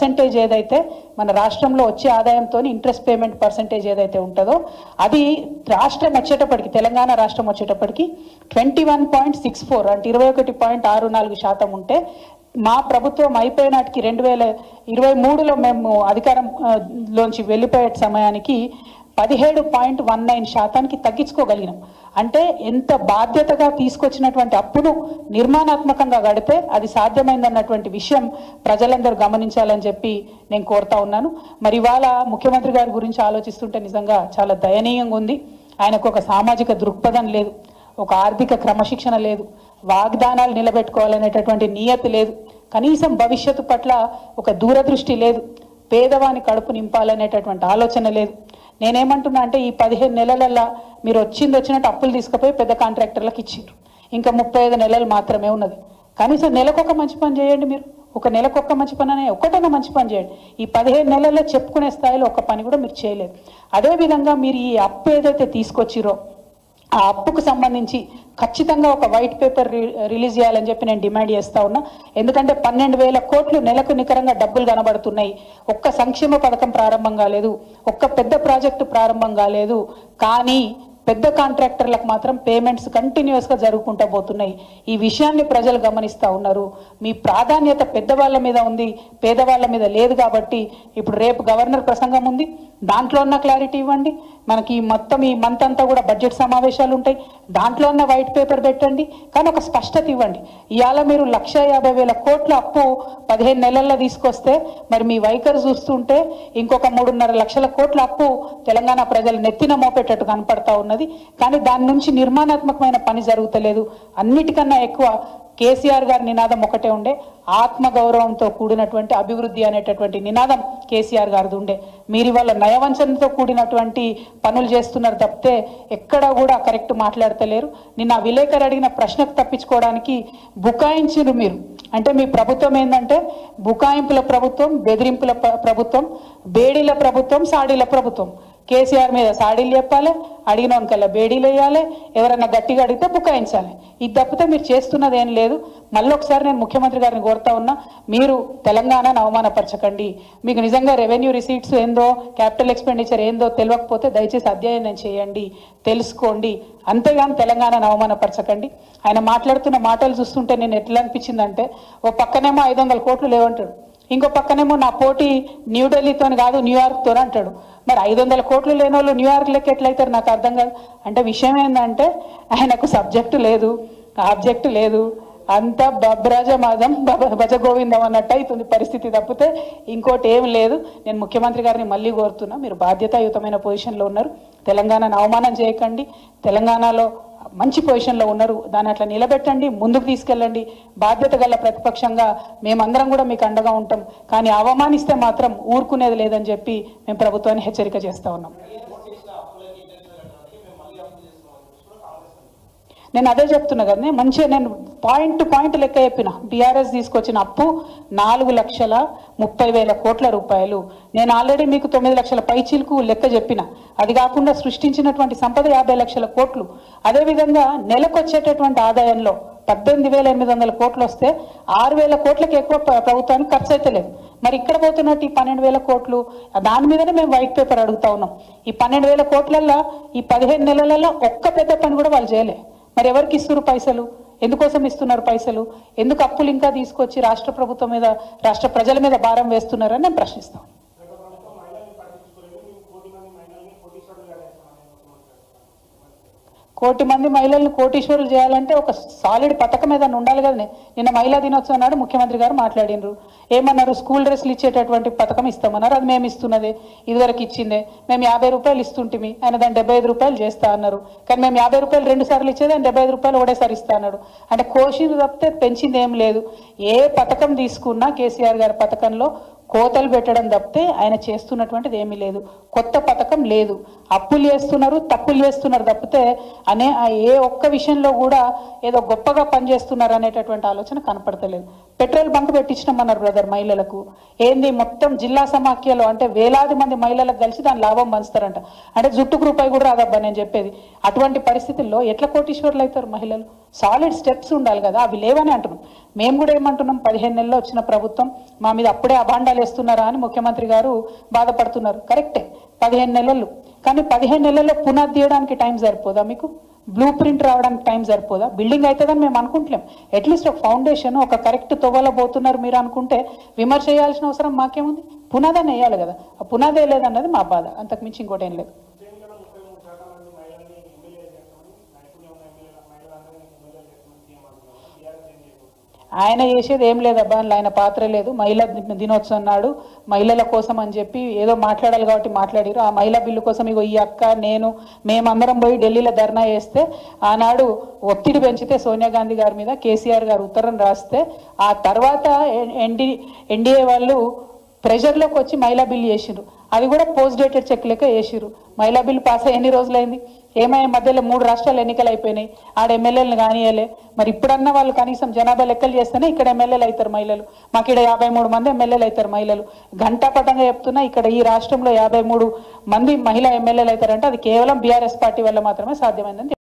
Percentage ఏదైతే మన రాష్ట్రంలో వచ్చే ఆదాయంతో ఇంట్రెస్ట్ పేమెంట్ పర్సెంటేజ్ ఏదైతే ఉంటుందో అది రాష్ట్రం వచ్చేటప్పటికి తెలంగాణ రాష్ట్రం వచ్చేటప్పటికి 21.64 అంటే 21.64% ఉంటే మా ప్రభుత్వం అయిపోయినాటికి 2023లో మేము అధికారంలోంచి వెళ్ళిపోయే సమయానికి 17.19% తగ్గించుకోగలిగినాం. అంటే ఎంత బాధ్యతగా తీసుకొచ్చినటువంటి అప్పును నిర్మాణాత్మకంగా గడితే అది సాధ్యమైందన్నటువంటి విషయం ప్రజలందరూ గమనించాలని చెప్పి నేను కోరుతా ఉన్నాను. మరి ఇవాళ ముఖ్యమంత్రి గారి గురించి ఆలోచిస్తుంటే నిజంగా చాలా దయనీయంగా ఉంది. ఆయనకు ఒక సామాజిక దృక్పథం లేదు, ఒక ఆర్థిక క్రమశిక్షణ లేదు, వాగ్దానాలు నిలబెట్టుకోవాలనేటటువంటి నియతి లేదు, కనీసం భవిష్యత్తు పట్ల ఒక దూరదృష్టి లేదు, పేదవాని కడుపు నింపాలనేటటువంటి ఆలోచన లేదు. నేనేమంటున్నా అంటే ఈ 15 నెలలల్లా మీరు వచ్చినట్టు అప్పులు తీసుకుపోయి పెద్ద కాంట్రాక్టర్లకు ఇచ్చిండ్రు. ఇంకా 35 నెలలు మాత్రమే ఉన్నది. కనీసం నెలకొక మంచి పని చేయండి. మీరు ఒక నెలకొక్క మంచి పని అనే ఒక్కటైనా మంచి పని చేయండి. ఈ 15 నెలల్లో చెప్పుకునే స్థాయిలో ఒక్క పని కూడా మీరు చేయలేదు. అదేవిధంగా మీరు ఈ అప్పు ఏదైతే తీసుకొచ్చిరో ఆ అప్పుకు సంబంధించి ఖచ్చితంగా ఒక వైట్ పేపర్ రిలీజ్ చేయాలని చెప్పి నేను డిమాండ్ చేస్తా ఉన్నా. ఎందుకంటే 12,000 కోట్లు నెలకు నికరంగా డబ్బులు కనబడుతున్నాయి. ఒక్క సంక్షేమ పథకం ప్రారంభం కాలేదు, ఒక్క పెద్ద ప్రాజెక్టు ప్రారంభం కాలేదు, కానీ పెద్ద కాంట్రాక్టర్లకు మాత్రం పేమెంట్స్ కంటిన్యూస్గా జరుగుకుంటూ పోతున్నాయి. ఈ విషయాన్ని ప్రజలు గమనిస్తూ ఉన్నారు. మీ ప్రాధాన్యత పెద్దవాళ్ళ మీద ఉంది, పేదవాళ్ళ మీద లేదు. కాబట్టి ఇప్పుడు రేపు గవర్నర్ ప్రసంగం ఉంది, దాంట్లో ఉన్న క్లారిటీ ఇవ్వండి. మనకి మొత్తం ఈ మంత్ అంతా కూడా బడ్జెట్ సమావేశాలు ఉంటాయి, దాంట్లో ఉన్న వైట్ పేపర్ పెట్టండి, కానీ ఒక స్పష్టత ఇవ్వండి. ఇవాళ మీరు 1,50,000 కోట్ల అప్పు 15 నెలల్లో తీసుకొస్తే మరి మీ వైఖరి చూస్తుంటే ఇంకొక 3.5 లక్షల కోట్ల అప్పు తెలంగాణ ప్రజలు నెత్తిన మోపేటట్టు కనపడతా ఉన్నది. కానీ దాని నుంచి నిర్మాణాత్మకమైన పని జరుగుతలేదు. అన్నిటికన్నా ఎక్కువ కేసీఆర్ గారి నినాదం ఒకటే ఉండే, ఆత్మగౌరవంతో కూడినటువంటి అభివృద్ధి అనేటటువంటి నినాదం కేసీఆర్ గారిది ఉండే. మీరు ఇవాళ నయవంచనతో కూడినటువంటి పనులు చేస్తున్నారు తప్పితే ఎక్కడ కూడా కరెక్ట్ మాట్లాడతలేరు. నిన్న విలేకరు అడిగిన ప్రశ్నకు తప్పించుకోవడానికి బుకాయించారు మీరు. అంటే మీ ప్రభుత్వం ఏంటంటే బుకాయింపుల ప్రభుత్వం, బెదిరింపుల ప్రభుత్వం, బేడీల ప్రభుత్వం, సాడీల ప్రభుత్వం. కేసీఆర్ మీద సాడీలు చెప్పాలి, అడిగినోనికల్లా బేడీలు వేయాలి, ఎవరన్నా గట్టిగా అడిగితే బుకాయించాలి. ఇది తప్పితే మీరు చేస్తున్నది ఏం లేదు. మళ్ళీ ఒకసారి నేను ముఖ్యమంత్రి గారిని కోరుతా ఉన్నా, మీరు తెలంగాణను అవమానపరచకండి. మీకు నిజంగా రెవెన్యూ రిసీట్స్ ఏందో, క్యాపిటల్ ఎక్స్పెండిచర్ ఏందో తెలియకపోతే దయచేసి అధ్యయనం చేయండి, తెలుసుకోండి. అంతేగాని తెలంగాణను అవమానపరచకండి. ఆయన మాట్లాడుతున్న మాటలు చూస్తుంటే నేను ఎట్లా అనిపించిందంటే, ఓ పక్కనేమో 500 కోట్లు లేవంటాడు, ఇంకో పక్కనేమో నా పోటీ న్యూఢిల్లీతో కాదు న్యూయార్క్తో అంటాడు. మరి 500 కోట్లు లేని వాళ్ళు న్యూయార్క్ లెక్క ఎట్లయితారు నాకు అర్థం కాదు. అంటే విషయం ఏంటంటే ఆయనకు సబ్జెక్టు లేదు, ఆబ్జెక్టు లేదు, అంత బబ్రాజమాదం భజగోవిందం అన్నట్టు అవుతుంది పరిస్థితి తప్పితే ఇంకోటి ఏం లేదు. నేను ముఖ్యమంత్రి గారిని మళ్ళీ కోరుతున్నా, మీరు బాధ్యతాయుతమైన పొజిషన్లో ఉన్నారు, తెలంగాణను అవమానం చేయకండి. తెలంగాణలో మంచి పొజిషన్లో ఉన్నారు, దాన్ని అట్లా నిలబెట్టండి, ముందుకు తీసుకెళ్ళండి. బాధ్యత గల ప్రతిపక్షంగా మేమందరం కూడా మీకు అండగా ఉంటాం. కానీ అవమానిస్తే మాత్రం ఊరుకునేది లేదని చెప్పి మేము ప్రభుత్వాన్ని హెచ్చరిక చేస్తూ ఉన్నాం. నేను అదే చెప్తున్నా కదా, మంచిగా నేను పాయింట్ టు పాయింట్ లెక్క చెప్పిన. బీఆర్ఎస్ తీసుకొచ్చిన అప్పు 4,30,000 కోట్ల రూపాయలు. నేను ఆల్రెడీ మీకు 9 లక్షల పైచీలకు లెక్క చెప్పిన. అది కాకుండా సృష్టించినటువంటి సంపద 50 లక్షల కోట్లు. అదేవిధంగా నెలకు వచ్చేటటువంటి ఆదాయంలో 18,800 కోట్లు వస్తే 6,000 కోట్లకి ఎక్కువ ప్రభుత్వానికి ఖర్చు అయితే లేదు. మరి ఇక్కడ పోతున్నట్టు ఈ 12,000 కోట్లు, దాని మీదనే మేము వైట్ పేపర్ అడుగుతా ఉన్నాం. ఈ 12,000 కోట్లల్లో ఈ 15 నెలలలో ఒక్క పెద్ద పని కూడా వాళ్ళు చేయలే. మరి ఎవరికి ఇస్తున్నారు పైసలు? ఎందుకోసం ఇస్తున్నారు పైసలు? ఎందుకు అప్పులు ఇంకా తీసుకొచ్చి రాష్ట్ర ప్రభుత్వం మీద, రాష్ట్ర ప్రజల మీద భారం వేస్తున్నారని నేను ప్రశ్నిస్తాను. కోటి మంది మహిళలను కోటీశ్వరులు చేయాలంటే ఒక సాలిడ్ పథకం ఏదైనా ఉండాలి కదా. నిన్న మహిళా దినోత్సవం నాడు ముఖ్యమంత్రి గారు మాట్లాడినారు, ఏమన్నారు, స్కూల్ డ్రెస్లు ఇచ్చేటటువంటి పథకం ఇస్తామన్నారు. అది మేము ఇస్తున్నదే, ఇదివరకు ఇచ్చిందే. మేము 50 రూపాయలు ఇస్తుంటిమి, ఆయన దాన్ని 75 రూపాయలు చేస్తా అన్నారు. కానీ మేము 50 రూపాయలు 2 సార్లు ఇచ్చేది, ఆయన 75 రూపాయలు ఒకటేసారి ఇస్తా అన్నాడు. అంటే కోషిని తప్పితే పెంచింది ఏం లేదు. ఏ పథకం తీసుకున్నా కేసీఆర్ గారి పథకంలో కోతలు పెట్టడం తప్పితే ఆయన చేస్తున్నటువంటిది ఏమీ లేదు. కొత్త పథకం లేదు. అప్పులు చేస్తున్నారు, తప్పులు చేస్తున్నారు తప్పితే అనే ఏ ఒక్క విషయంలో కూడా ఏదో గొప్పగా పనిచేస్తున్నారు అనేటటువంటి ఆలోచన కనపడతలేదు. పెట్రోల్ బంక్ పెట్టించినామన్నారు బ్రదర్ మహిళలకు. ఏంది మొత్తం జిల్లా సమాఖ్యలో అంటే వేలాది మంది మహిళలకు కలిసి దాని లాభం పంచుతారంట. అంటే జుట్టుకు రూపాయి కూడా రాదబ్బా నేను చెప్పేది. అటువంటి పరిస్థితుల్లో ఎట్లా కోటీశ్వర్లు అవుతారు మహిళలు? సాలిడ్ స్టెప్స్ ఉండాలి కదా, అవి లేవని అంటున్నాం. మేము కూడా ఏమంటున్నాం, 15 నెలల్లో వచ్చిన ప్రభుత్వం మా మీద అప్పుడే అభాండాలు వేస్తున్నారా అని ముఖ్యమంత్రి గారు బాధపడుతున్నారు. కరెక్టే, 15 నెలలు. కానీ 15 నెలల్లో పునాది తీయడానికి టైం సరిపోదా మీకు? బ్లూ ప్రింట్ రావడానికి టైం సరిపోదా? బిల్డింగ్ అవుతుందని మేము అనుకుంటలేం. అట్లీస్ట్ ఒక ఫౌండేషన్, ఒక కరెక్ట్ తొవ్వలో పోతున్నారు మీరు అనుకుంటే విమర్శ చేయాల్సిన అవసరం మాకేముంది? పునాదాన్ని వేయాలి కదా. ఆ పునాదే లేదన్నది మా బాధ, అంతకుమించి ఇంకోటి ఏం లేదు. ఆయన చేసేది ఏం లేదబ్బా, ఆయన పాత్ర లేదు. మహిళా దినోత్సవం నాడు మహిళల కోసం అని చెప్పి ఏదో మాట్లాడాలి కాబట్టి మాట్లాడారు. ఆ మహిళా బిల్లు కోసం ఇగో ఈ అక్క నేను మేమందరం పోయి ఢిల్లీలో ధర్నా చేస్తే ఆనాడు ఒత్తిడి పెంచితే సోనియా గాంధీ గారి మీద కేసీఆర్ గారు ఉత్తరం రాస్తే ఆ తర్వాత ఎన్డీఏ వాళ్ళు ప్రెషర్లోకి వచ్చి మహిళా బిల్లు చేసిరు. అది కూడా పోస్ట్ డేటెడ్ చెక్ లెక్క వేసిరు. మహిళా బిల్లు పాస్ అయ్యి ఎన్ని రోజులైంది? ఏమైనా మధ్యలో 3 రాష్ట్రాలు ఎన్నికలు అయిపోయినాయి, ఆడ ఎమ్మెల్యేలను కానియలే. మరి ఇప్పుడన్నా వాళ్ళు కనీసం జనాభా లెక్కలు చేస్తేనే ఇక్కడ ఎమ్మెల్యేలు అవుతారు మహిళలు. మాకు ఇక్కడ 53 మంది ఎమ్మెల్యేలు అవుతారు మహిళలు. ఘంటాపటంగా చెప్తున్నా, ఇక్కడ ఈ రాష్ట్రంలో 53 మంది మహిళా ఎమ్మెల్యేలు అవుతారంటే అది కేవలం బీఆర్ఎస్ పార్టీ వల్ల మాత్రమే సాధ్యమైందని